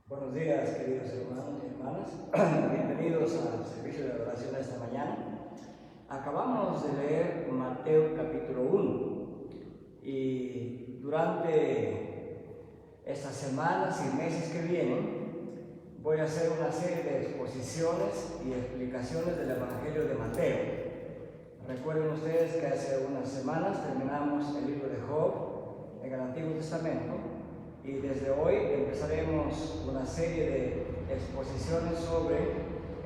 Buenos días, queridos hermanos y hermanas. Bienvenidos al servicio de oración de esta mañana. Acabamos de leer Mateo capítulo 1 y durante estas semanas y meses que vienen voy a hacer una serie de exposiciones y explicaciones del Evangelio de Mateo. Recuerden ustedes que hace unas semanas terminamos el libro de Job en el Antiguo Testamento. Y desde hoy empezaremos una serie de exposiciones sobre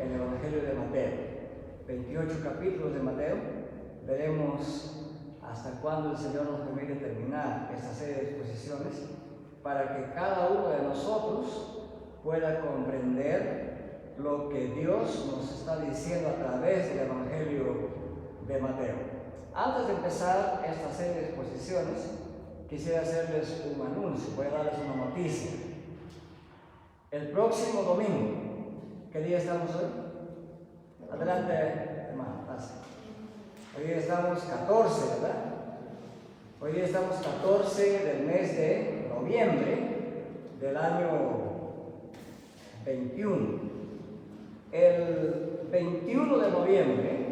el Evangelio de Mateo. 28 capítulos de Mateo. Veremos hasta cuándo el Señor nos permite terminar esta serie de exposiciones para que cada uno de nosotros pueda comprender lo que Dios nos está diciendo a través del Evangelio de Mateo. Antes de empezar esta serie de exposiciones, quisiera hacerles un anuncio, voy a darles una noticia. El próximo domingo, ¿qué día estamos hoy? Adelante, hermano, pase. Hoy día estamos 14, ¿verdad? Hoy día estamos 14 del mes de noviembre del año 21. El 21 de noviembre,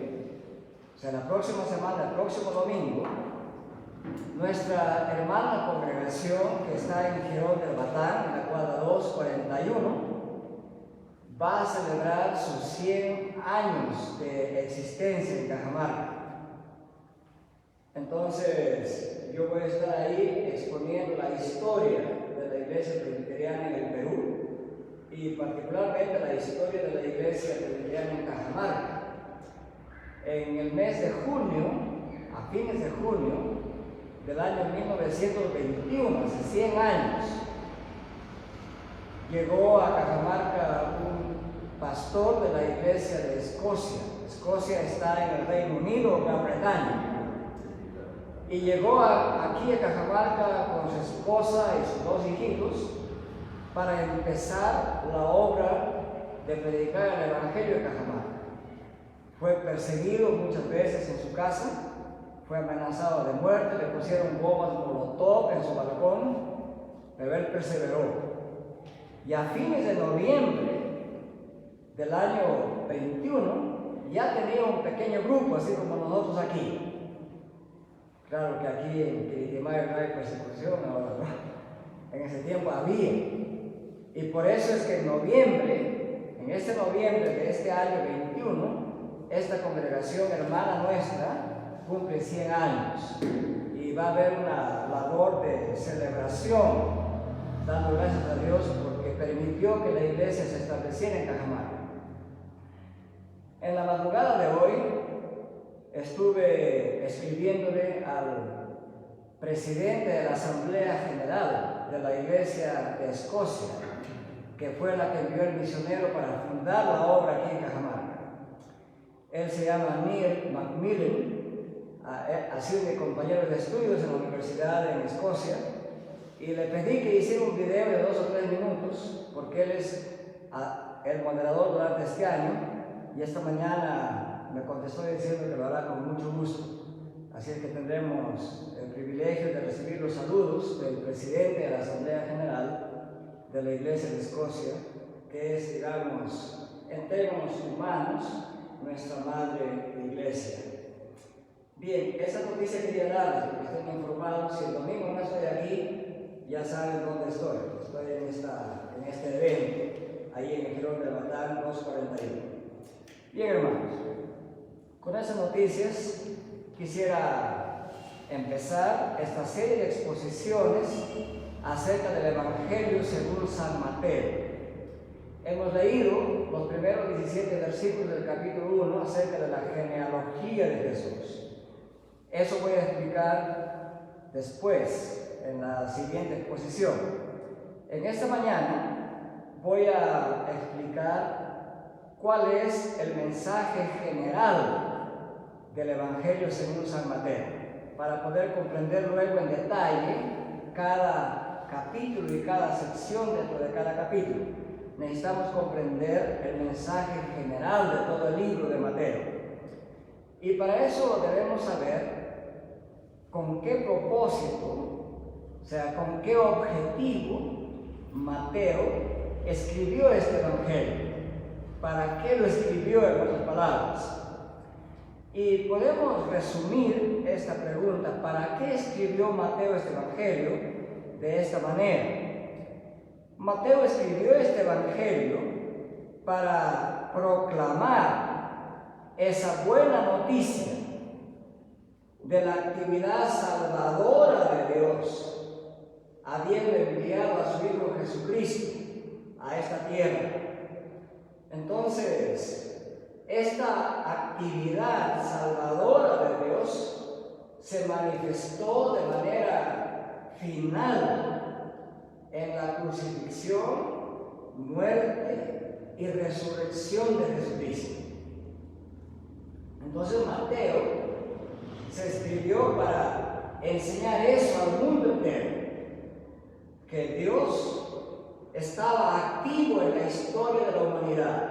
o sea, la próxima semana, el próximo domingo, nuestra hermana congregación que está en Girón del Batán, en la cuadra 241, va a celebrar sus 100 años de existencia en Cajamarca. Entonces, yo voy a estar ahí exponiendo la historia de la iglesia presbiteriana en el Perú y particularmente la historia de la iglesia presbiteriana en Cajamarca. En el mes de junio, a fines de junio, del año 1921, hace 100 años, llegó a Cajamarca un pastor de la iglesia de Escocia. Escocia está en el Reino Unido, Gran Bretaña. Y llegó aquí a Cajamarca con su esposa y sus 2 hijitos para empezar la obra de predicar el Evangelio de Cajamarca. Fue perseguido muchas veces en su casa. Fue amenazado de muerte, le pusieron bombas molotov en su balcón, pero él perseveró. Y a fines de noviembre del año 21 ya tenía un pequeño grupo, así como nosotros aquí. Claro que aquí en Quiritimayo no hay persecución ahora, ¿no? En ese tiempo había. Y por eso es que en noviembre, en este noviembre de este año 21, esta congregación hermana nuestra cumple 100 años y va a haber una labor de celebración, dando gracias a Dios porque permitió que la iglesia se estableciera en Cajamarca. En la madrugada de hoy estuve escribiéndole al presidente de la Asamblea General de la Iglesia de Escocia, que fue la que envió el misionero para fundar la obra aquí en Cajamarca. Él se llama Neil Macmillan. Ha sido mi compañero de estudios en la universidad en Escocia y le pedí que hiciera un video de 2 o 3 minutos porque él es el moderador durante este año y esta mañana me contestó diciendo que lo hará con mucho gusto. Así es que tendremos el privilegio de recibir los saludos del presidente de la Asamblea General de la Iglesia de Escocia, que es, digamos, en términos humanos, nuestra madre iglesia. Bien, esa noticia quería darles porque estén informados. Si el domingo no estoy aquí, ya saben dónde estoy. Estoy en este evento, ahí en el Girón del Batán 241. Bien, hermanos, con esas noticias quisiera empezar esta serie de exposiciones acerca del Evangelio según San Mateo. Hemos leído los primeros 17 versículos del capítulo 1 acerca de la genealogía de Jesús. Eso voy a explicar después, en la siguiente exposición. En esta mañana voy a explicar cuál es el mensaje general del Evangelio según San Mateo, para poder comprender luego en detalle cada capítulo y cada sección dentro de cada capítulo. Necesitamos comprender el mensaje general de todo el libro de Mateo. Y para eso debemos saber con qué propósito, o sea, con qué objetivo Mateo escribió este evangelio? ¿Para qué lo escribió, en otras palabras? Y podemos resumir esta pregunta: ¿para qué escribió Mateo este evangelio de esta manera? Mateo escribió este evangelio para proclamar esa buena noticia de la actividad salvadora de Dios, habiendo enviado a su Hijo Jesucristo a esta tierra. Entonces, esta actividad salvadora de Dios se manifestó de manera final en la crucifixión, muerte y resurrección de Jesucristo. Entonces Mateo se escribió para enseñar eso al mundo entero, que Dios estaba activo en la historia de la humanidad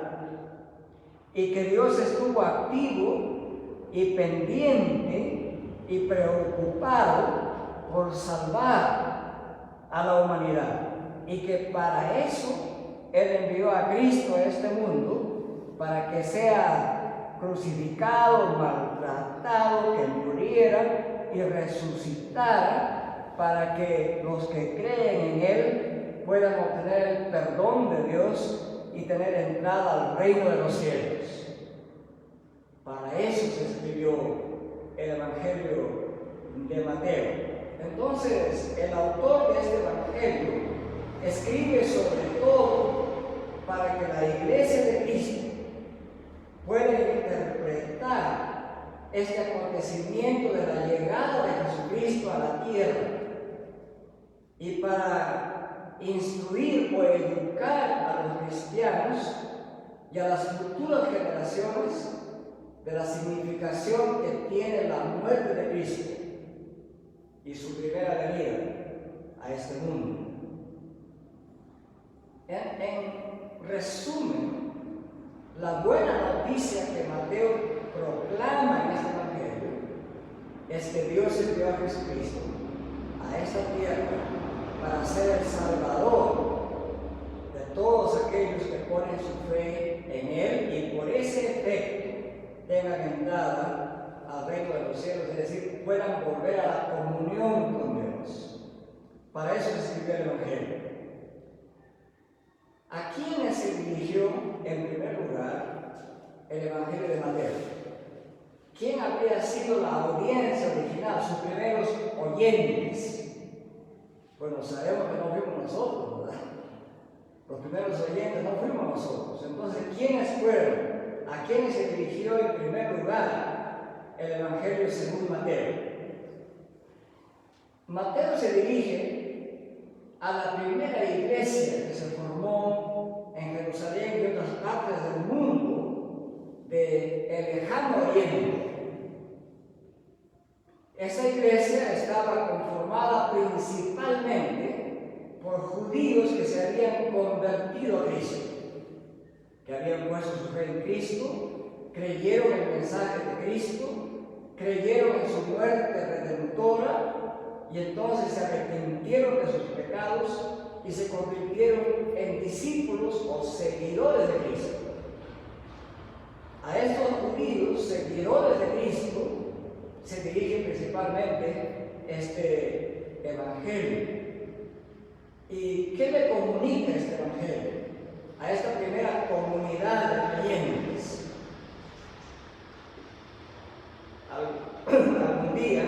y que Dios estuvo activo y pendiente y preocupado por salvar a la humanidad, y que para eso Él envió a Cristo a este mundo para que sea crucificado, maltratado, que muriera y resucitara, para que los que creen en Él puedan obtener el perdón de Dios y tener entrada al reino de los cielos. Para eso se escribió el Evangelio de Mateo. Entonces, el autor de este Evangelio escribe sobre todo para que la Iglesia de Cristo pueda interpretar este acontecimiento de la llegada de Jesucristo a la tierra, y para instruir o educar a los cristianos y a las futuras generaciones de la significación que tiene la muerte de Cristo y su primera venida a este mundo. En resumen, la buena noticia que Mateo proclama en este evangelio es que Dios envió a Jesucristo a esta tierra para ser el Salvador de todos aquellos que ponen su fe en Él y por ese efecto tengan entrada al reino de los cielos, es decir, puedan volver a la comunión con Dios. Para eso se escribió el Evangelio. ¿A quiénes se dirigió en primer lugar el Evangelio de Mateo? ¿Quién habría sido la audiencia original, sus primeros oyentes? Bueno, sabemos que no fuimos nosotros, ¿verdad? Los primeros oyentes no fuimos nosotros. Entonces, ¿quiénes fueron? ¿A quiénes se dirigió en primer lugar el Evangelio según Mateo? Mateo se dirige a la primera iglesia que se formó en Jerusalén y otras partes del mundo del lejano oriente. Esa iglesia estaba conformada principalmente por judíos que se habían convertido a Cristo, que habían puesto su fe en Cristo, creyeron el mensaje de Cristo, creyeron en su muerte redentora, y entonces se arrepintieron de sus pecados y se convirtieron en discípulos o seguidores de Cristo. A estos judíos, seguidores de Cristo, se dirige principalmente este Evangelio. ¿Y qué le comunica este Evangelio a esta primera comunidad de creyentes? Algún día,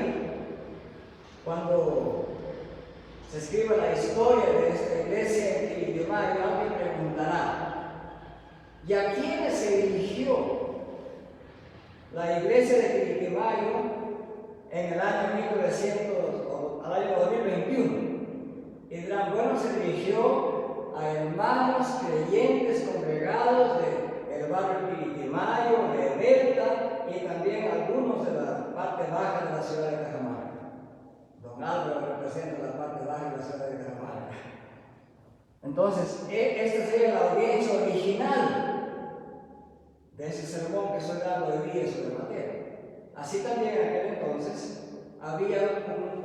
cuando se escriba la historia de esta iglesia en Quirigiomayo, alguien preguntará: ¿y a quiénes se dirigió la iglesia de Quirigiomayo en el año 1900 o al año 2021? Y dirán: bueno, se dirigió a hermanos creyentes congregados del barrio Quirigiomayo, de Delta y también algunos de la parte baja de la ciudad de Cajamarca. Don Álvaro representa la parte baja de la ciudad de Cajamarca. Entonces, esta sería la audiencia original de ese sermón que estoy dando hoy día sobre Mateo. Así también en aquel entonces había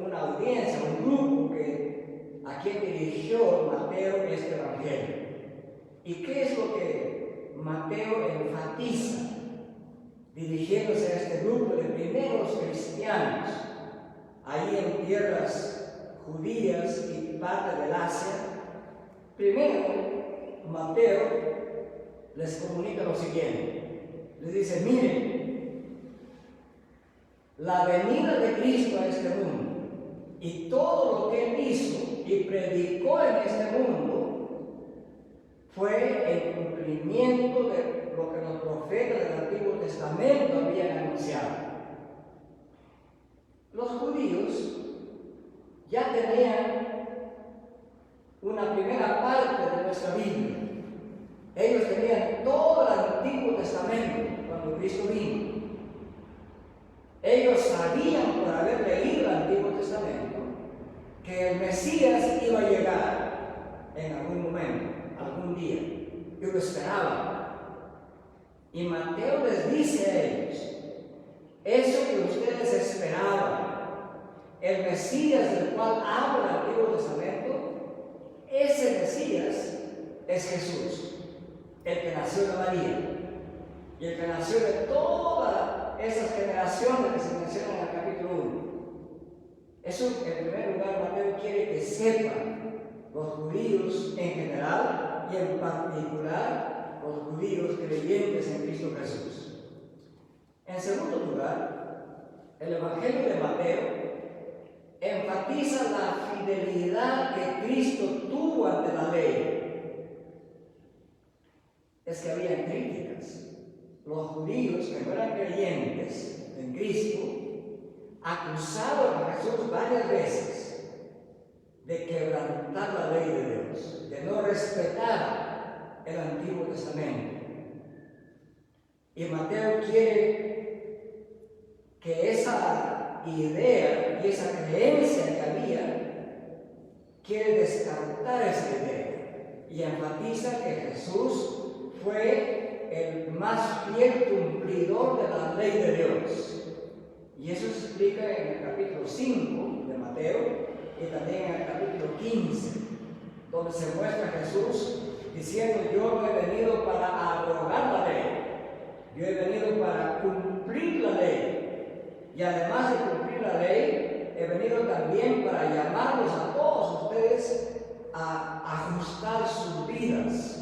una audiencia, un grupo a quien dirigió Mateo este Evangelio. ¿Y qué es lo que Mateo enfatiza dirigiéndose a este grupo de primeros cristianos ahí en tierras judías y parte del Asia? Primero, Mateo les comunica lo siguiente. Les dice: miren, la venida de Cristo a este mundo y todo lo que Él hizo y predicó en este mundo fue el cumplimiento de lo que los profetas del Antiguo Testamento habían anunciado. Los judíos ya tenían una primera parte de nuestra Biblia. Ellos tenían todo el Antiguo Testamento cuando Cristo vino. Ellos sabían, por haber leído el Antiguo Testamento, que el Mesías iba a llegar en algún momento, algún día. Y lo esperaban. Y Mateo les dice a ellos: eso que ustedes esperaban, el Mesías del cual habla el Antiguo Testamento, ese Mesías es Jesús, el que nació de María y el que nació de todas esas generaciones que se mencionan en el capítulo 1. Eso, en primer lugar, Mateo quiere que sepan los judíos en general y en particular los judíos creyentes en Cristo Jesús. En segundo lugar, el Evangelio de Mateo enfatiza la fidelidad que Cristo tuvo ante la ley. Es que había críticas. Los judíos que no eran creyentes en Cristo acusaron a Jesús varias veces de quebrantar la ley de Dios, de no respetar el Antiguo Testamento. Y Mateo quiere que esa idea y esa creencia que había, quiere descartar esa idea y enfatiza que Jesús fue el más fiel cumplidor de la ley de Dios. Y eso se explica en el capítulo 5 de Mateo y también en el capítulo 15, donde se muestra a Jesús diciendo: yo no he venido para abrogar la ley, yo he venido para cumplir la ley. Y además de cumplir la ley, he venido también para llamarlos a todos ustedes a ajustar sus vidas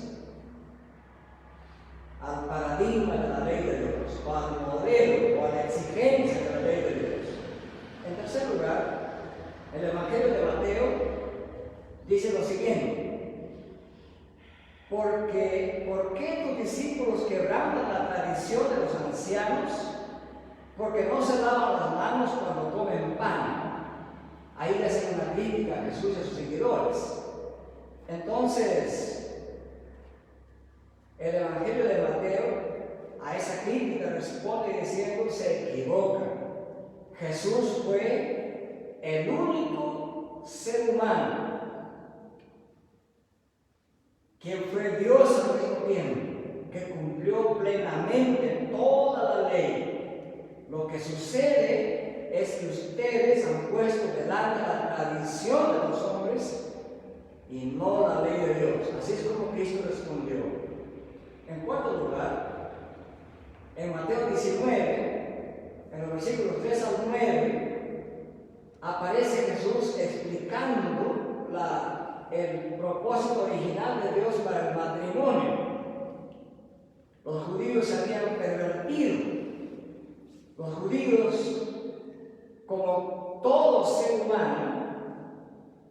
al paradigma de la ley de Dios, o al modelo, o a la exigencia de la ley de Dios. En tercer lugar, el Evangelio de Mateo dice lo siguiente: ¿por qué tus discípulos quebrantan la tradición de los ancianos? Porque no se lavan las manos cuando comen pan. Ahí le hacen una crítica a Jesús y a sus seguidores. Entonces, el Evangelio de Mateo a esa crítica responde diciendo: se equivoca. Jesús fue el único ser humano quien fue Dios al mismo tiempo, que cumplió plenamente toda la ley. Lo que sucede es que ustedes han puesto delante la tradición de los hombres y no la ley de Dios. Así es como Cristo respondió. En cuarto lugar, en Mateo 19, en los versículos 3 al 9, aparece Jesús explicando el propósito original de Dios para el matrimonio. Los judíos se habían pervertido. Los judíos, como todo ser humano,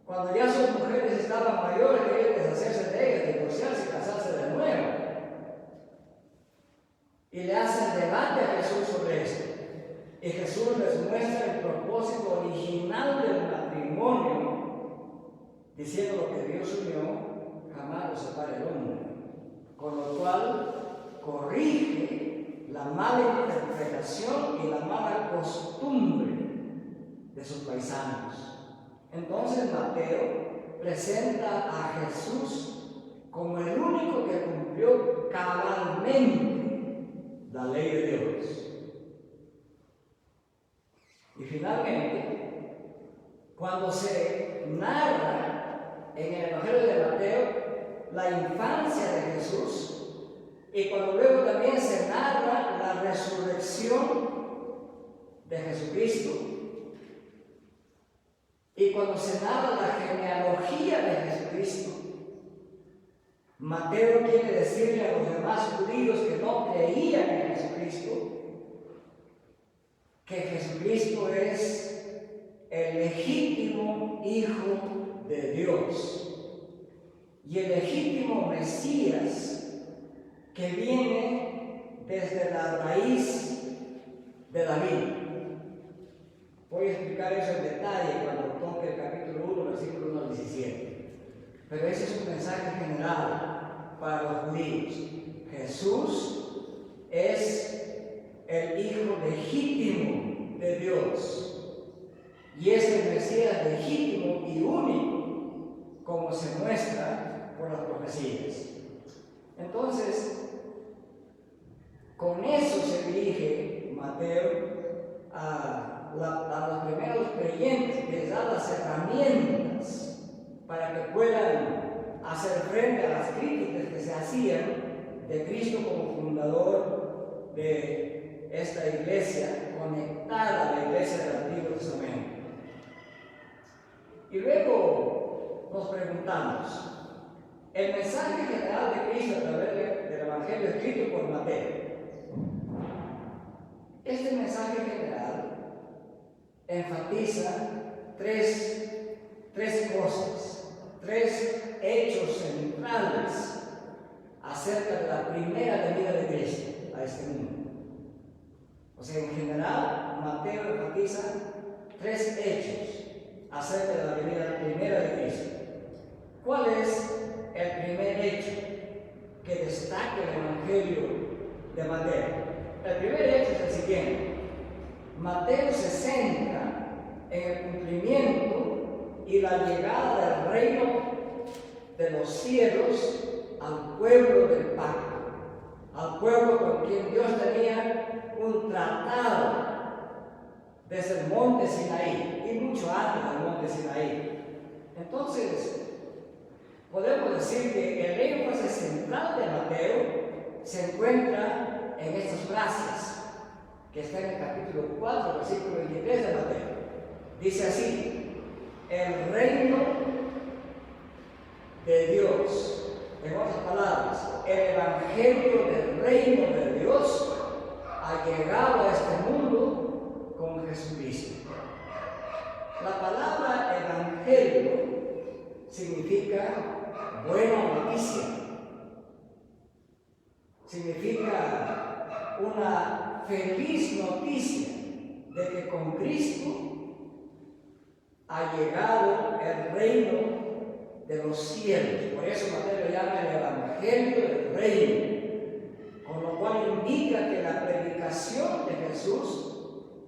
cuando ya sus mujeres estaban mayores, querían deshacerse de ellas, divorciarse y casarse de nuevo. Y le hacen debate a Jesús sobre esto. Y Jesús les muestra el propósito original del matrimonio, diciendo: lo que Dios unió, jamás lo separe el hombre. Con lo cual, corrige la mala interpretación y la mala costumbre de sus paisanos. Entonces Mateo presenta a Jesús como el único que cumplió cabalmente la ley de Dios. Y finalmente, cuando se narra en el Evangelio de Mateo la infancia de Jesús, y cuando luego también se narra la resurrección de Jesucristo, y cuando se narra la genealogía de Jesucristo, Mateo quiere decirle a los demás judíos que no creían en Jesucristo, que Jesucristo es el legítimo Hijo de Dios y el legítimo Mesías que viene desde la raíz de David. Voy a explicar eso en detalle cuando toque el capítulo 1, versículo 1 al 17. Pero ese es un mensaje general para los judíos. Jesús es el Hijo legítimo de Dios y es el Mesías legítimo y único, como se muestra por las profecías. Entonces, con eso se dirige Mateo a los primeros creyentes, les da las herramientas para que puedan hacer frente a las críticas que se hacían de Cristo como fundador de esta iglesia conectada a la iglesia del Antiguo Testamento. Y luego nos preguntamos, el mensaje general de Cristo a través del Evangelio escrito por Mateo, este mensaje general enfatiza tres cosas, tres hechos centrales acerca de la primera venida de Cristo a este mundo. O sea, en general, Mateo enfatiza tres hechos acerca de la venida primera de Cristo. ¿Cuál es el primer hecho que destaca el Evangelio de Mateo? El primer hecho es el siguiente. Mateo se centra en el cumplimiento y la llegada del reino de los cielos al pueblo del pacto, al pueblo con quien Dios tenía un tratado desde el monte Sinaí y mucho antes del monte Sinaí. Entonces, podemos decir que el énfasis central de Mateo se encuentra en estas frases que está en el capítulo 4, versículo 23 de Mateo. Dice así: el reino de Dios. En otras palabras, el evangelio del reino de Dios ha llegado a este mundo con Jesucristo. La palabra evangelio significa buena noticia, significa una feliz noticia de que con Cristo ha llegado el reino de los cielos. Por eso Mateo lo llama el evangelio del reino, con lo cual indica que la predicación de Jesús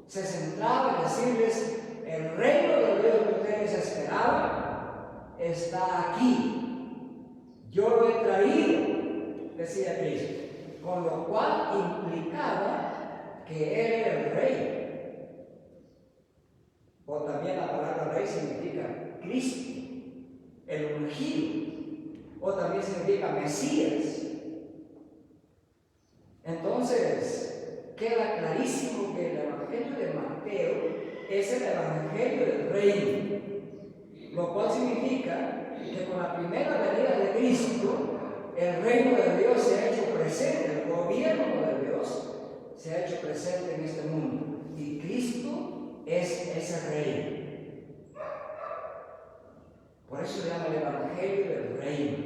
se centraba en decirles: el reino de Dios que ustedes esperaban está aquí, yo lo he traído, decía Cristo, con lo cual implicaba que Él era el rey. O también la palabra rey significa Cristo, el ungido, o también significa Mesías. Entonces, queda clarísimo que el evangelio de Mateo es el evangelio del reino, lo cual significa que con la primera venida de Cristo, el reino de Dios se ha hecho presente, el gobierno de Dios se ha hecho presente en este mundo, y Cristo es ese rey. Por eso se llama el evangelio del reino.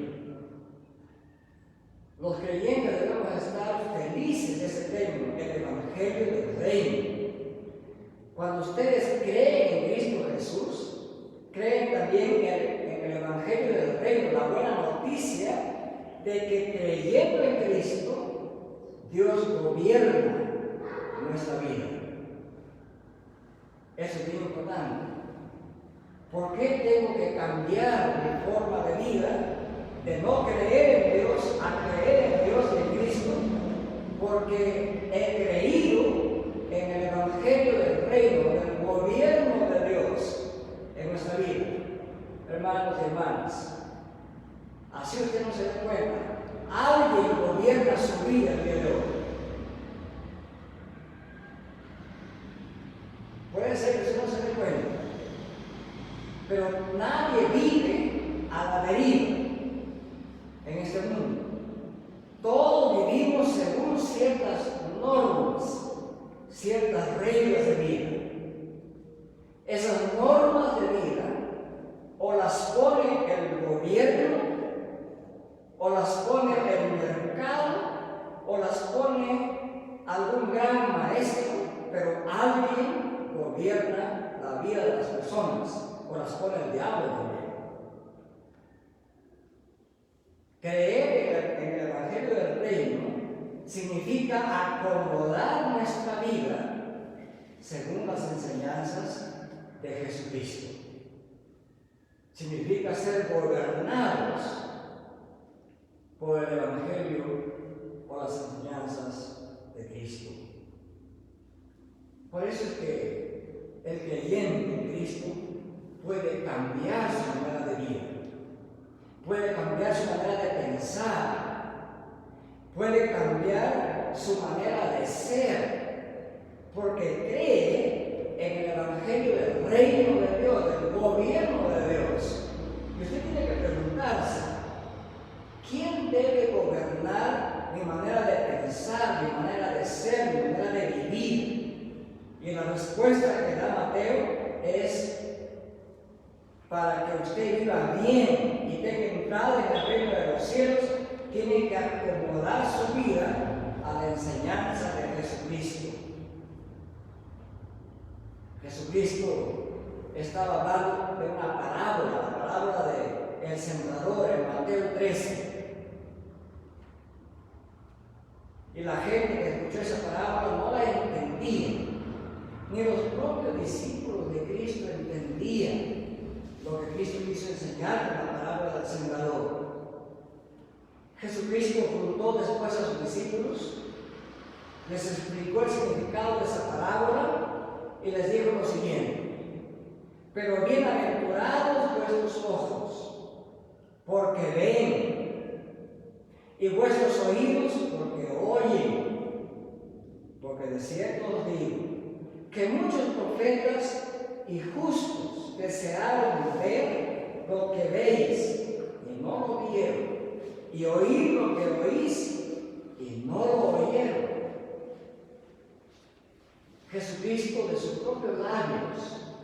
Los creyentes debemos estar felices de ese término, el evangelio del reino. Cuando ustedes creen en Cristo Jesús, creen también en el evangelio del reino, la buena noticia de que creyendo en Cristo, Dios gobierna nuestra vida. Eso es bien importante. ¿Por qué tengo que cambiar mi forma de vida de no creer en Dios a creer en Dios y en Cristo? Porque he creído en el evangelio del reino, del gobierno de Dios en nuestra vida. Hermanos y hermanas, así usted no se dé Puede ser que usted no se dé cuenta, pero nadie vive a la deriva en este mundo. Todos vivimos según ciertas normas, ciertas reglas de vida. Esas normas de vida o las pone el gobierno, o las pone el mercado, o las pone algún gran maestro, pero alguien gobierna la vida de las personas, o las pone el diablo también. Creer en el Evangelio del Reino significa acomodar nuestra vida según las enseñanzas de Jesucristo. Significa ser gobernados por el Evangelio o las enseñanzas de Cristo. Por eso es que el creyente en Cristo puede cambiar su manera de vida, puede cambiar su manera de pensar, puede cambiar su manera de ser, porque cree en el Evangelio del Reino de Dios, del gobierno de Dios. Y usted tiene que preguntarse, ¿quién debe gobernar mi manera de pensar, mi manera de ser, mi manera de vivir? Y la respuesta que da Mateo es: para que usted viva bien y tenga entrada en el reino de los cielos, tiene que acomodar su vida a la enseñanza de Jesucristo. Jesucristo estaba hablando de una parábola, la parábola del sembrador en Mateo 13. Y la gente que escuchó esa parábola no la entendía, ni los propios discípulos de Cristo entendían lo que Cristo quiso enseñar con la parábola del sembrador. Jesucristo juntó después a sus discípulos, les explicó el significado de esa parábola y les dijo lo siguiente: pero bienaventurados vuestros ojos, porque ven, y vuestros oídos, porque oyen, porque de cierto os digo que muchos profetas y justos desearon ver lo que veis y no lo vieron, y oír lo que oís y no lo oyeron. Jesucristo, de sus propios labios,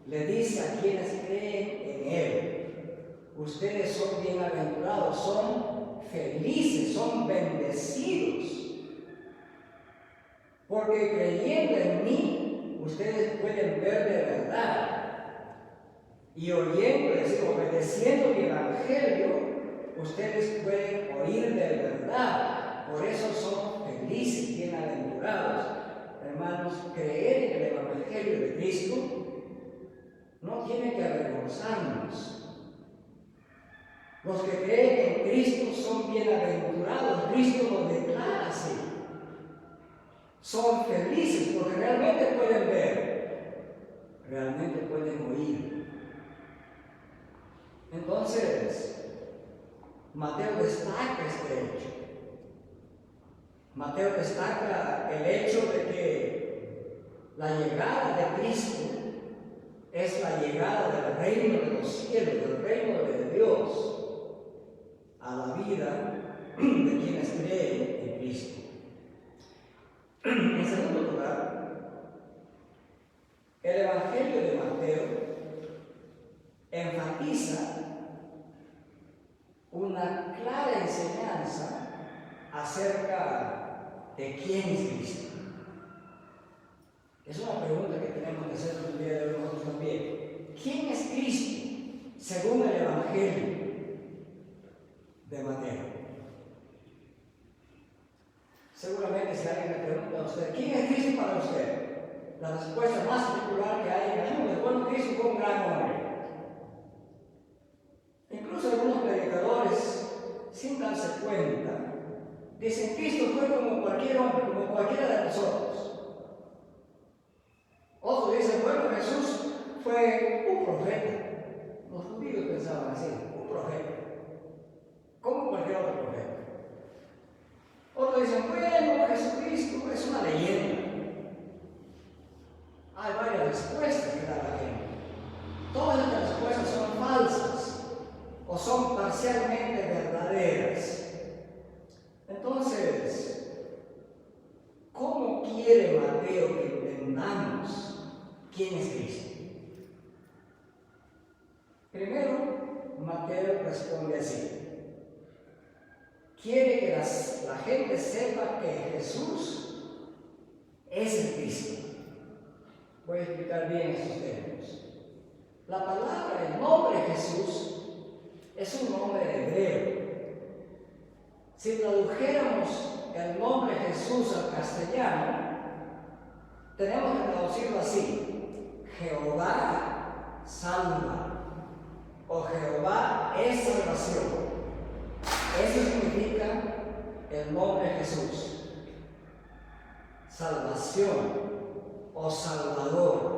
le dice a quienes creen en Él: ustedes son bienaventurados, son felices, son bendecidos, porque creyendo en mí, ustedes pueden ver de verdad, y oyendo, es decir, obedeciendo mi evangelio, ustedes pueden oír de verdad. Por eso son felices, bienaventurados. Hermanos, creer en el evangelio de Cristo no tiene que avergonzarnos. Los que creen en Cristo son bienaventurados. Cristo los declara así. Son felices porque realmente pueden ver, realmente pueden oír. Entonces, Mateo destaca este hecho. Mateo destaca el hecho de que la llegada de Cristo es la llegada del reino de los cielos, del reino de Dios, a la vida de quienes creen en Cristo. En segundo lugar, el Evangelio de Mateo enfatiza una clara enseñanza acerca de quién es Cristo. Es una pregunta que tenemos que hacer el día de hoy nosotros también. ¿Quién es Cristo según el Evangelio de Mateo? Seguramente si alguien le pregunta a usted, ¿quién es Cristo para usted? La respuesta más popular que hay en el mundo es: bueno, Cristo fue un gran hombre. Incluso algunos predicadores, sin darse cuenta, dicen: Cristo fue como cualquier hombre, como cualquiera de nosotros. Otros dicen: bueno, Jesús fue un profeta. Los judíos pensaban así: un profeta, como cualquier otro profeta. Otros dicen: bueno, Jesucristo es una leyenda. Hay varias Mateo que entendamos quién es Cristo. Primero, Mateo responde así. Quiere que la gente sepa que Jesús es el Cristo. Voy a explicar bien estos términos. La palabra, el nombre Jesús, es un nombre hebreo. Si tradujéramos el nombre Jesús al castellano, tenemos que traducirlo así: Jehová salva, o Jehová es salvación. Eso significa el nombre Jesús: salvación o salvador,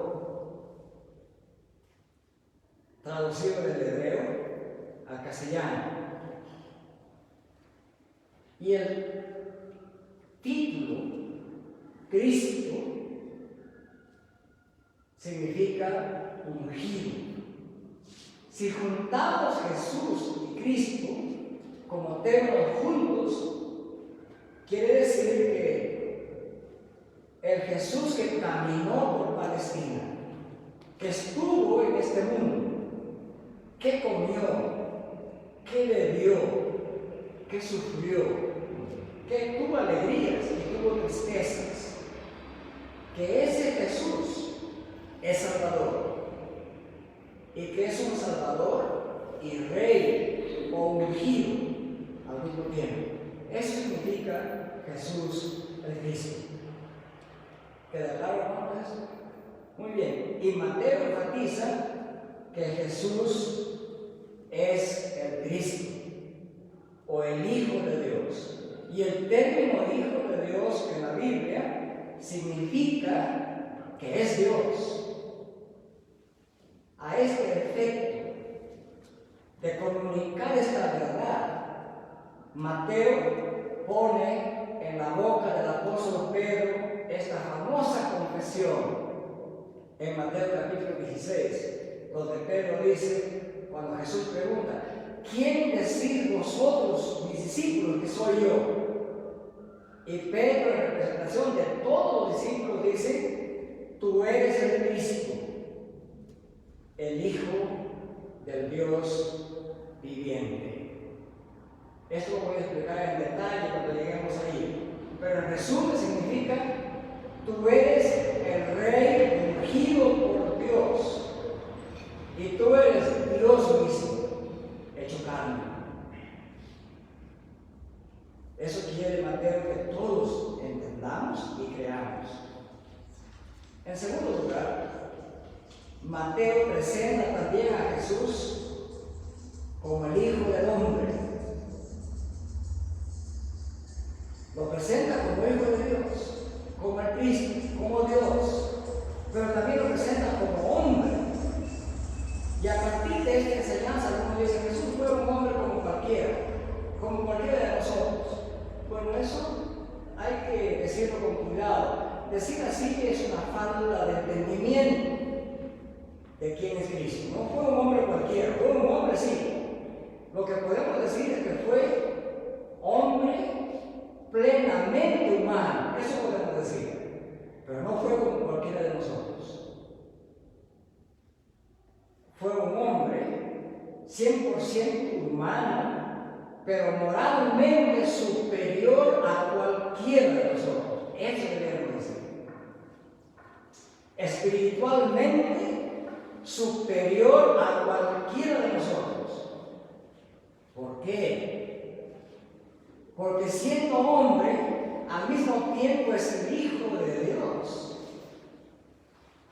traducido del hebreo al castellano. Y el título Cristo significa ungido. Si juntamos Jesús y Cristo como términos juntos, quiere decir que el Jesús que caminó por Palestina, que estuvo en este mundo, que comió, que bebió, que sufrió, que tuvo alegrías y tuvo tristezas, que ese Jesús es Salvador, y que es un Salvador y Rey o ungido al mismo tiempo. Eso significa Jesús el Cristo. ¿Queda claro, hermanos? Muy bien. Y Mateo enfatiza que Jesús es el Cristo o el Hijo de Dios. Y el término Hijo de Dios en la Biblia significa que es Dios. A este efecto de comunicar esta verdad, Mateo pone en la boca del apóstol Pedro esta famosa confesión en Mateo capítulo 16, donde Pedro dice, cuando Jesús pregunta: ¿quién decís vosotros, mis discípulos, que soy yo? Y Pedro, en representación de todos los discípulos, dice: tú eres el Cristo, el Hijo del Dios viviente. Esto lo voy a explicar en detalle cuando lleguemos ahí, pero en resumen significa: tú eres el Rey ungido por Dios, y tú eres Dios mismo hecho carne. Eso quiere Mateo que todos entendamos y creamos. En segundo lugar, Mateo presenta también a Jesús como el Hijo del Hombre. Lo presenta como Hijo de Dios, como el Cristo, como Dios, pero también lo presenta como hombre. Y a partir de esta enseñanza, como dice, Jesús fue un hombre como cualquiera de nosotros. Bueno, eso hay que decirlo con cuidado. Decir así es una falta de entendimiento de quién es Cristo. No fue un hombre cualquiera, fue un hombre sí. Lo que podemos decir es que fue hombre plenamente humano, eso podemos decir, pero no fue como cualquiera de nosotros. Fue un hombre 100% humano, pero moralmente superior a cualquiera de nosotros. Eso debemos decir. Espiritualmente superior a cualquiera de nosotros. ¿Por qué? Porque siendo hombre, al mismo tiempo es el Hijo de Dios.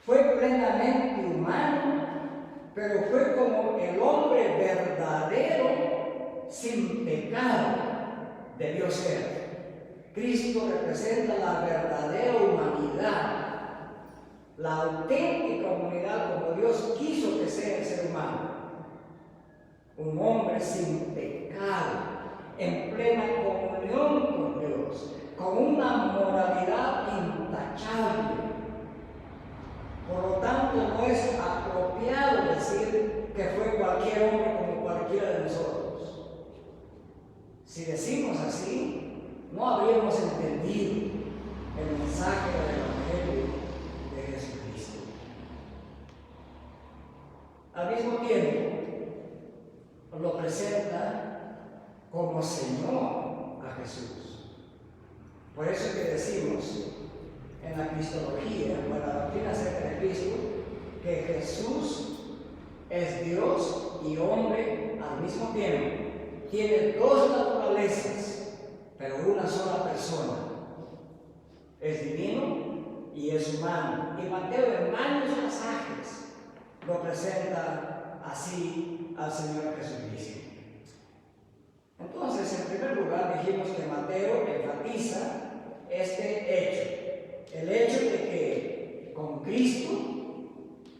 Fue plenamente humano, pero fue como el hombre verdadero, sin pecado, debió ser. Cristo representa la verdadera humanidad, la auténtica humanidad como Dios quiso que sea el ser humano. Un hombre sin pecado, en plena comunión con Dios, con una moralidad intachable. Por lo tanto, no es apropiado decir que fue cualquier hombre como cualquiera de nosotros. Si decimos así, no habríamos entendido el mensaje del Evangelio. presenta como Señor a Jesús. Por eso es que decimos en la cristología, o en la doctrina acerca de Cristo, que Jesús es Dios y hombre al mismo tiempo. Tiene dos naturalezas, pero una sola persona. Es divino y es humano. Y Mateo en varios pasajes lo presenta así al Señor Jesucristo. Entonces, en primer lugar, dijimos que Mateo enfatiza este hecho. El hecho de que con Cristo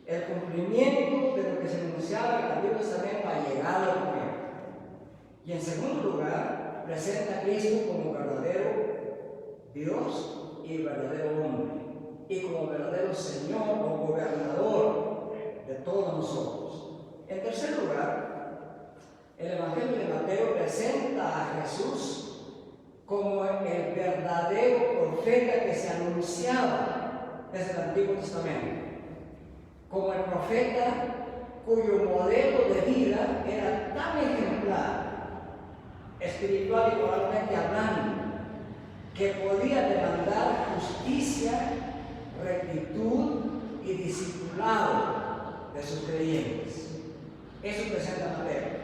el cumplimiento de lo que se anunciaba en el Antiguo Testamento ha llegado con él. Y en segundo lugar, presenta a Cristo como verdadero Dios y verdadero hombre, y como verdadero Señor o gobernador de todos nosotros. En tercer lugar, el Evangelio de Mateo presenta a Jesús como el verdadero profeta que se anunciaba desde el Antiguo Testamento, como el profeta cuyo modelo de vida era tan ejemplar, espiritual y moralmente hablando, que podía demandar justicia, rectitud y discipulado de sus creyentes. Eso presenta Mateo.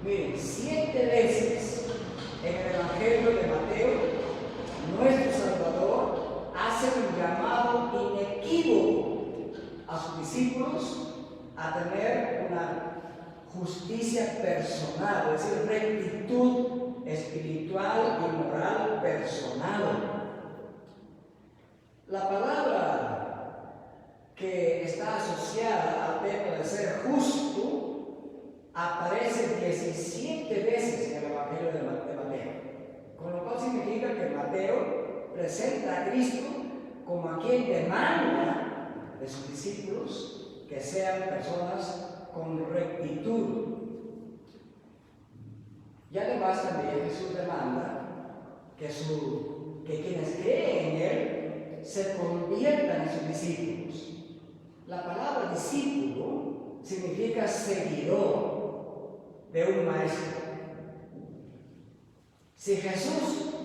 Miren, 7 veces en el Evangelio de Mateo, nuestro Salvador hace un llamado inequívoco a sus discípulos a tener una justicia personal, es decir, rectitud espiritual y moral personal. La palabra que está asociada al tema de ser justo aparece 17 veces en el Evangelio de Mateo, con lo cual significa que Mateo presenta a Cristo como a quien demanda de sus discípulos que sean personas con rectitud. Y además también Jesús demanda que quienes creen en Él se conviertan en sus discípulos. La palabra discípulo significa seguidor de un maestro. Si Jesús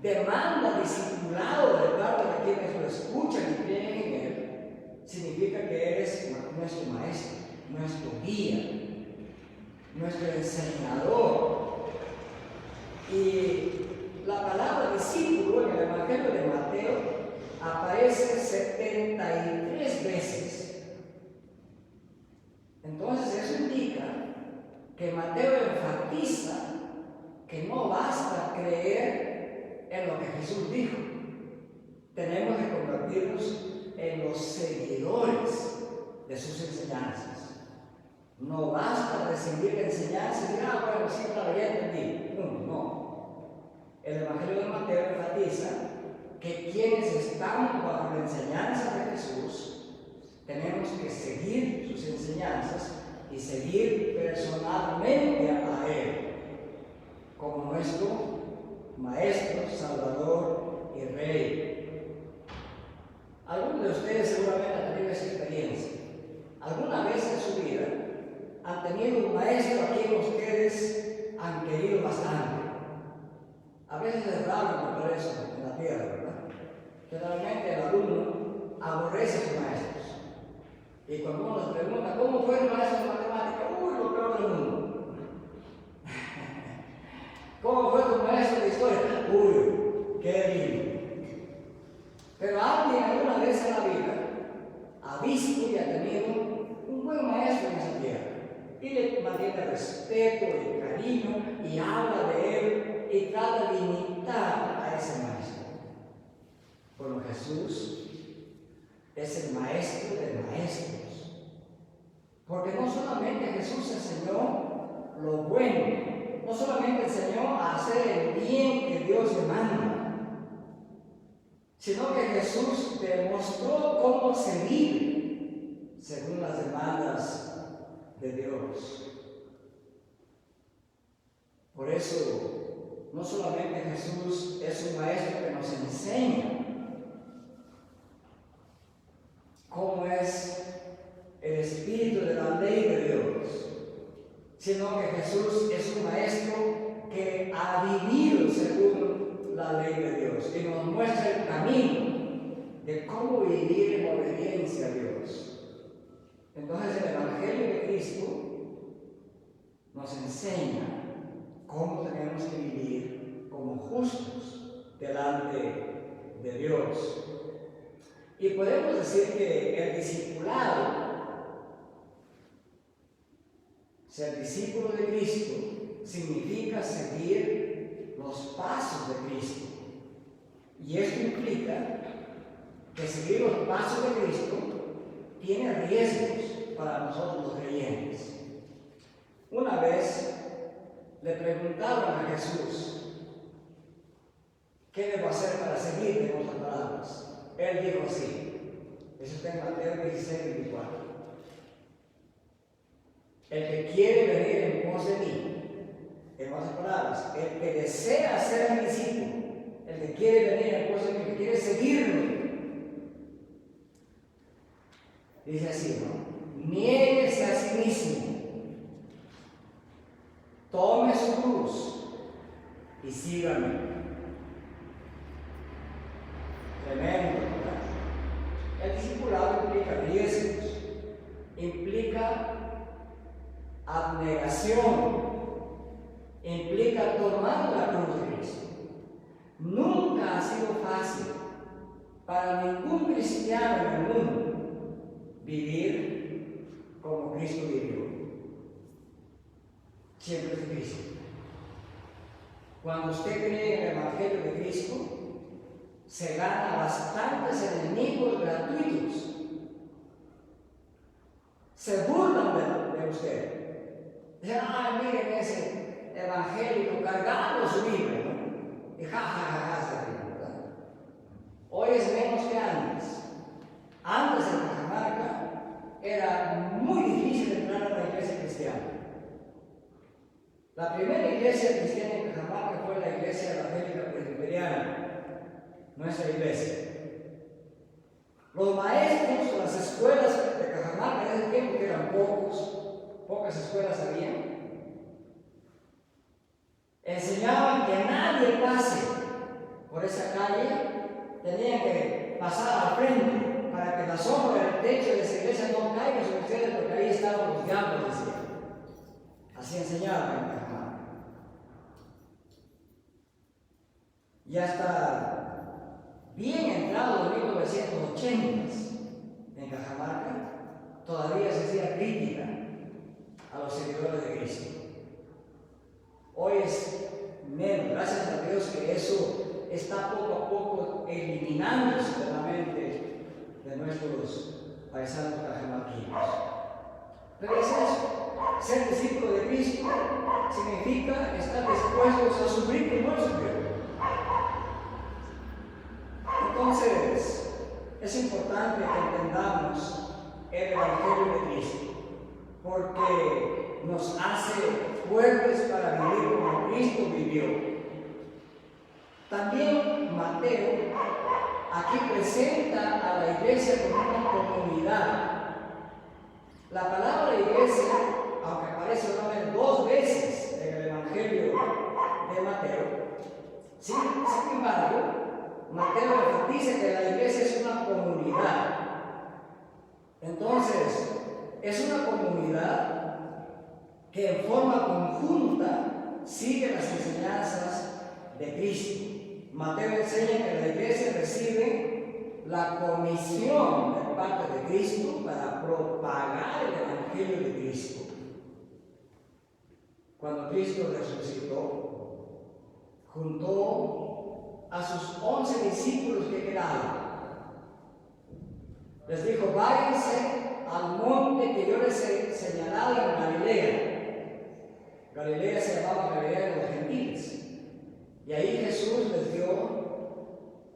demanda discipulado de parte de quienes lo escuchan y creen en Él, significa que eres nuestro maestro, nuestro guía, nuestro enseñador. Y la palabra discípulo en el Evangelio de Mateo aparece 73 veces. Entonces eso indica que Mateo enfatiza que no basta creer en lo que Jesús dijo. Tenemos que convertirnos en los seguidores de sus enseñanzas. No basta recibir la enseñanza y decir, bueno, sí, claro, ya entendí. No. El Evangelio de Mateo enfatiza que quienes estamos bajo la enseñanza de Jesús tenemos que seguir sus enseñanzas y seguir personalmente a Él como nuestro Maestro, Salvador y Rey. Algunos de ustedes seguramente han tenido esa experiencia. ¿Alguna vez en su vida han tenido un maestro a quien ustedes han querido bastante? A veces es raro encontrar eso en la tierra, ¿verdad? Generalmente el alumno aborrece a sus maestros. Y cuando uno les pregunta, ¿cómo fue el maestro de matemáticas? ¡Uy, lo peor del mundo! ¿Cómo fue tu maestro de historia? ¡Uy, qué lindo! Pero alguien alguna vez en la vida ha visto y ha tenido un buen maestro en esa tierra. Y le mantiene respeto y cariño y habla de él y trata de imitar a ese maestro. Bueno, Jesús es el maestro de maestros. Porque no solamente Jesús enseñó lo bueno, no solamente enseñó a hacer el bien que Dios demanda, sino que Jesús demostró cómo se vive según las demandas de Dios. Por eso, no solamente Jesús es un maestro que nos enseña cómo es el espíritu de la ley de Dios, sino que Jesús es un maestro que ha vivido según la ley de Dios y nos muestra el camino de cómo vivir en obediencia a Dios. Entonces el Evangelio de Cristo nos enseña cómo tenemos que vivir como justos delante de Dios. Y podemos decir que el discipulado, ser discípulo de Cristo, significa seguir los pasos de Cristo. Y esto implica que seguir los pasos de Cristo tiene riesgos para nosotros los creyentes. Una vez le preguntaron a Jesús, ¿qué debo hacer para seguirte? En otras palabras, él dijo así, eso está en Mateo 16:24. El que quiere venir en pos de mí, en otras palabras, el que desea ser mi discípulo, el que quiere venir en pos de mí, el que quiere seguirme, dice así, ¿no? Niéguese a sí mismo, tome su cruz y sígame. Tremendo, ¿verdad? El discipulado implica riesgos, implica abnegación, implica tomar la cruz de Cristo. Nunca ha sido fácil para ningún cristiano en el mundo vivir como Cristo vivió. Siempre es difícil. Cuando usted cree en el Evangelio de Cristo, se gana bastantes enemigos gratuitos. Se burlan de usted. Dicen, ay, miren ese evangélico cargando su Biblia, ¿no? Y ja, ¿verdad? Hoy es menos que antes. Antes en Cajamarca era muy difícil entrar a la iglesia cristiana. La primera iglesia cristiana en Cajamarca fue la iglesia evangélica presbiteriana, nuestra iglesia. Los maestros, las escuelas de Cajamarca en ese tiempo, que eran pocas escuelas había, enseñaban que nadie pase por esa calle, tenían que pasar al frente para que la sombra del techo de esa iglesia no caiga sobre ustedes, porque ahí estaban los diablos, decían. Así enseñaban en Cajamarca. Y hasta bien entrado en 1980 en Cajamarca, todavía se hacía crítica a los seguidores de Cristo. Hoy es menos, gracias a Dios que eso está poco a poco eliminándose de la mente de nuestros paisanos cajamarquinos. Pero es eso, ser discípulo de Cristo significa estar dispuestos a sufrir como Él sufrió. Entonces, es importante que entendamos el Evangelio de Cristo, porque nos hace fuertes para vivir como Cristo vivió. También Mateo aquí presenta a la iglesia como una comunidad. La palabra iglesia, aunque aparece solamente 2 veces en el Evangelio de Mateo, sin embargo, Mateo dice que la iglesia es una comunidad. Entonces, es una comunidad que en forma conjunta sigue las enseñanzas de Cristo. Mateo enseña que la iglesia recibe la comisión de parte de Cristo para propagar el Evangelio de Cristo. Cuando Cristo resucitó, juntó a sus 11 discípulos que quedaban. Les dijo, váyanse al monte que yo les he señalado en Galilea. Galilea se llamaba Galilea de los Gentiles. Y ahí Jesús les dio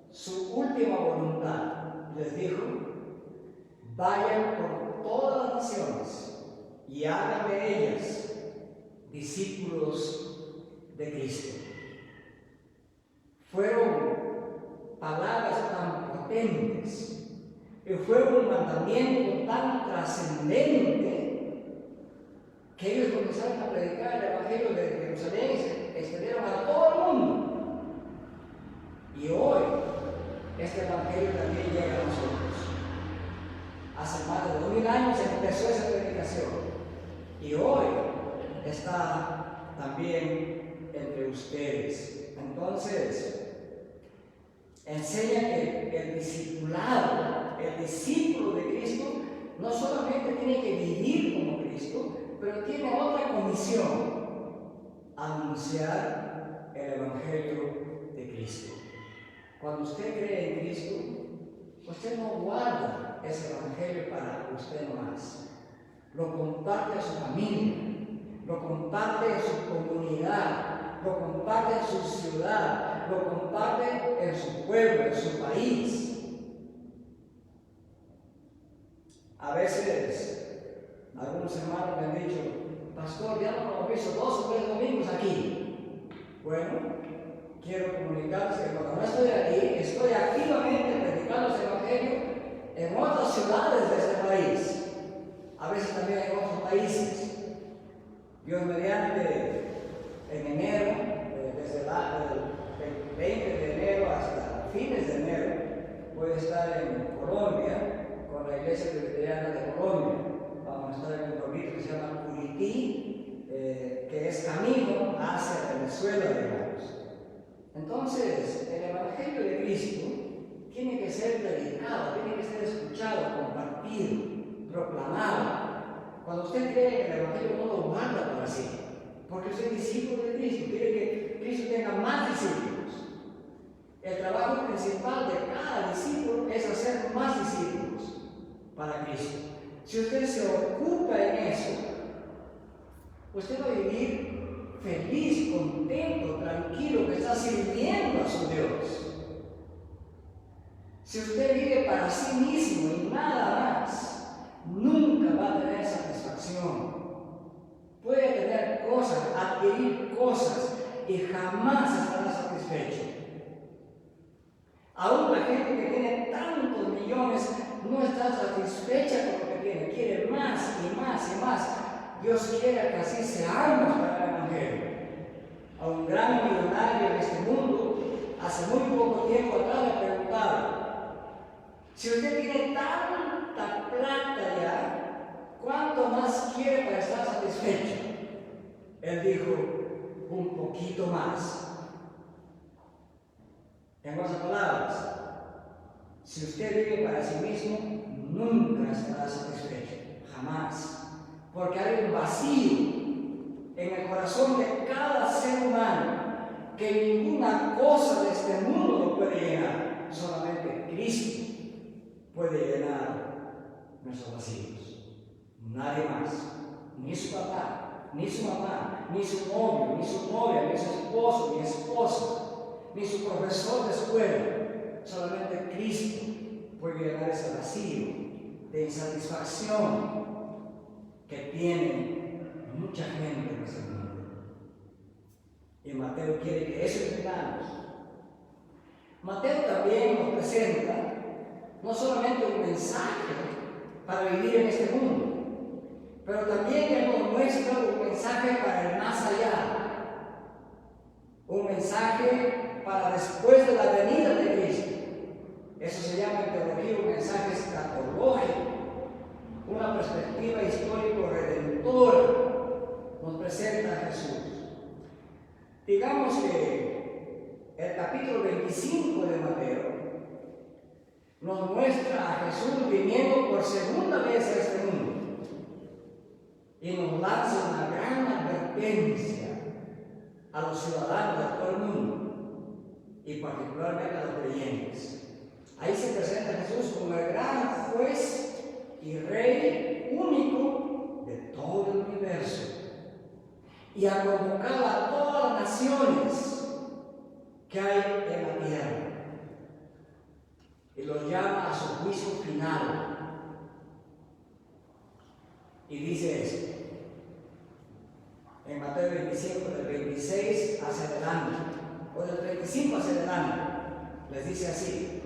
su última voluntad. Les dijo, vayan por todas las naciones y hagan de ellas discípulos de Cristo. Fueron palabras tan potentes y fue un mandamiento tan trascendente que ellos comenzaron a predicar el Evangelio de Jerusalén y se extendieron a todo el mundo. Y hoy, este Evangelio también llega a nosotros. Hace más de 2000 años empezó esa predicación. Y hoy está también entre ustedes. Entonces, enseña que el discipulado, el discípulo de Cristo, no solamente tiene que vivir como Cristo, pero tiene otra comisión: anunciar el Evangelio de Cristo. Cuando usted cree en Cristo, usted no guarda ese Evangelio para usted nomás. Lo comparte a su familia, lo comparte en su comunidad, lo comparte en su ciudad, lo comparte en su pueblo, en su país. A veces, algunos hermanos me han dicho: pastor, ya no hemos visto 2 o 3 domingos aquí. Bueno, quiero comunicarles que cuando no estoy aquí, estoy activamente predicando ese Evangelio en otras ciudades de este país. A veces también en otros países. Dios mediante, en enero, desde el 20 de enero hasta fines de enero, voy a estar en Colombia con la Iglesia Presbiteriana de Colombia. Vamos a estar en un pueblito que se llama Curití, que es camino hacia Venezuela, digamos. Entonces, el Evangelio de Cristo tiene que ser predicado, tiene que ser escuchado, compartido, proclamado. Cuando usted cree en el Evangelio, no lo guarda para sí, porque usted es discípulo de Cristo, quiere que Cristo tenga más discípulos. El trabajo principal de cada discípulo es hacer más discípulos para Cristo. Si usted se ocupa en eso, usted va a vivir feliz, contento, tranquilo, que está sirviendo a su Dios. Si usted vive para sí mismo y nada más, nunca va a tener satisfacción. Puede tener cosas, adquirir cosas y jamás estará satisfecho. Aún la gente que tiene tantos millones no está satisfecha con lo que tiene, quiere más y más y más. Dios quiere que así seamos para el Evangelio. A un gran millonario en este mundo, hace muy poco tiempo atrás, le preguntaba: si usted tiene tanta plata ya, ¿cuánto más quiere para estar satisfecho? Él dijo: un poquito más. En otras palabras, si usted vive para sí mismo, nunca estará satisfecho, jamás. Porque hay un vacío en el corazón de cada ser humano que ninguna cosa de este mundo lo puede llenar. Solamente Cristo puede llenar nuestros vacíos. Nadie más, ni su papá, ni su mamá, ni su novio, ni su novia, ni su esposo, ni esposa, ni su profesor de escuela. Solamente Cristo puede llenar ese vacío de insatisfacción que tiene mucha gente en ese mundo. Y Mateo quiere que eso entendamos. Mateo también nos presenta no solamente un mensaje para vivir en este mundo, pero también Él nos muestra un mensaje para el más allá, un mensaje para después de la venida de Cristo. Eso se llama en teología un mensaje escatológico, una perspectiva histórico-redentora. Nos presenta a Jesús. Digamos que el capítulo 25 de Mateo nos muestra a Jesús viniendo por segunda vez a este mundo y nos lanza una gran advertencia a los ciudadanos de todo el mundo y particularmente a los creyentes. Ahí se presenta Jesús como el gran juez y rey único de todo el universo y ha convocado a todas las naciones que hay en la tierra y los llama a su juicio final. Y dice esto en Mateo 25, del 26 hacia adelante, o del 35 hacia adelante, les dice así: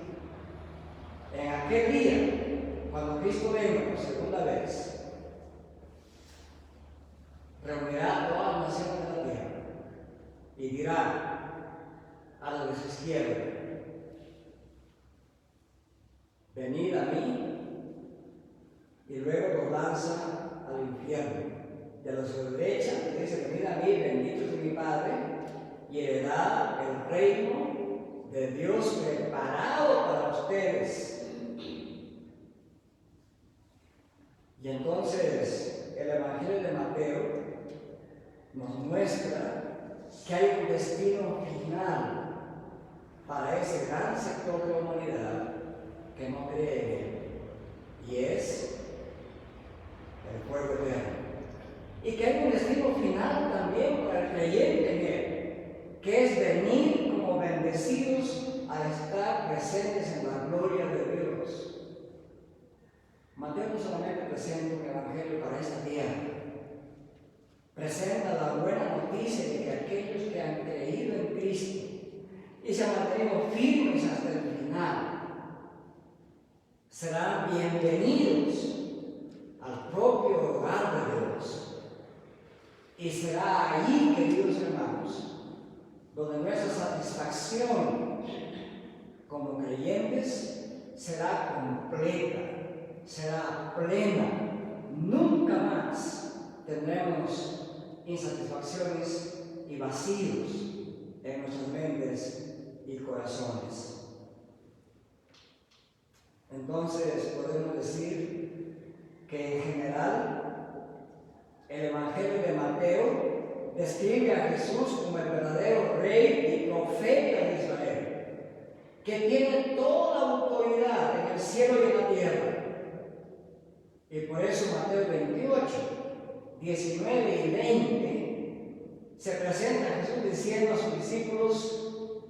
en aquel día, cuando Cristo venga por segunda vez, reunirá todas las naciones de la tierra y dirá a los de su izquierda: venid a mí, y luego los lanza al infierno. Y a los de su derecha dice: venid a mí, benditos de mi Padre, y heredad el reino de Dios preparado para ustedes. Y entonces el Evangelio de Mateo nos muestra que hay un destino final para ese gran sector de la humanidad que no cree en él, y es el fuego eterno. Y que hay un destino final también para el creyente en él, que es venir como bendecidos a estar presentes en la gloria de Dios. Mateo no solamente presenta un evangelio para esta tierra, presenta la buena noticia de que aquellos que han creído en Cristo y se han mantenido firmes hasta el final serán bienvenidos al propio hogar de Dios. Y será allí, queridos hermanos, donde nuestra satisfacción como creyentes será completa, será plena. Nunca más tendremos insatisfacciones y vacíos en nuestras mentes y corazones. Entonces podemos decir que en general el Evangelio de Mateo describe a Jesús como el verdadero rey y profeta de Israel, que tiene toda la autoridad en el cielo y en la tierra. Y por eso Mateo 28, 19 y 20 se presenta a Jesús diciendo a sus discípulos: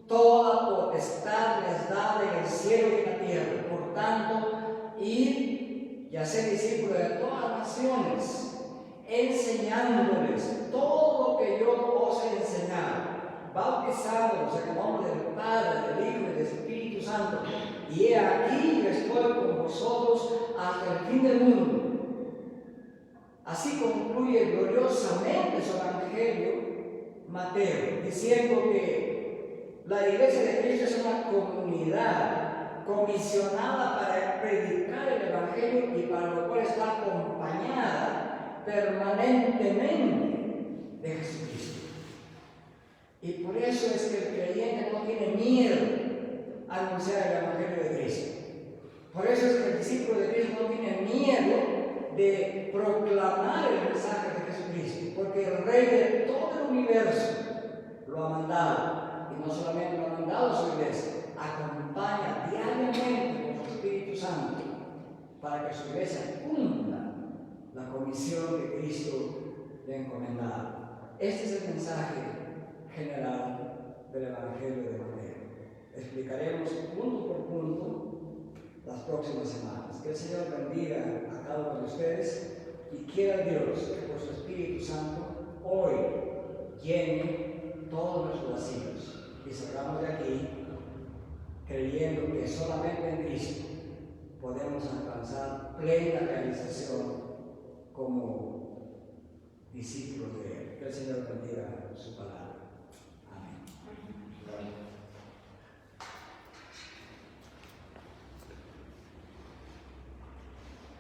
toda potestad les da en el cielo y en la tierra. Por tanto, id y haced discípulos de todas las naciones, enseñándoles todo lo que yo os he enseñado, bautizándolos en el nombre del Padre, del Hijo y del Espíritu Santo. Y he aquí yo estoy con vosotros hasta el fin del mundo. Así concluye gloriosamente su evangelio Mateo, diciendo que la iglesia de Cristo es una comunidad comisionada para predicar el evangelio y para lo cual está acompañada permanentemente de Jesucristo. Y por eso es que el creyente no tiene miedo a anunciar el evangelio de Cristo. Por eso es que el discípulo de Cristo no tiene miedo de proclamar el mensaje de Jesucristo, porque el Rey de todo el universo lo ha mandado, y no solamente lo ha mandado a su iglesia, acompaña diariamente con su Espíritu Santo para que su iglesia cumpla la comisión que Cristo le ha encomendado. Este es el mensaje general del Evangelio de Mateo. Explicaremos punto por punto las próximas semanas. Que el Señor bendiga a cada uno de ustedes y quiera Dios que por su Espíritu Santo hoy llene todos nuestros vacíos y salgamos de aquí creyendo que solamente en Cristo podemos alcanzar plena realización como discípulos de Él. Que el Señor bendiga su palabra.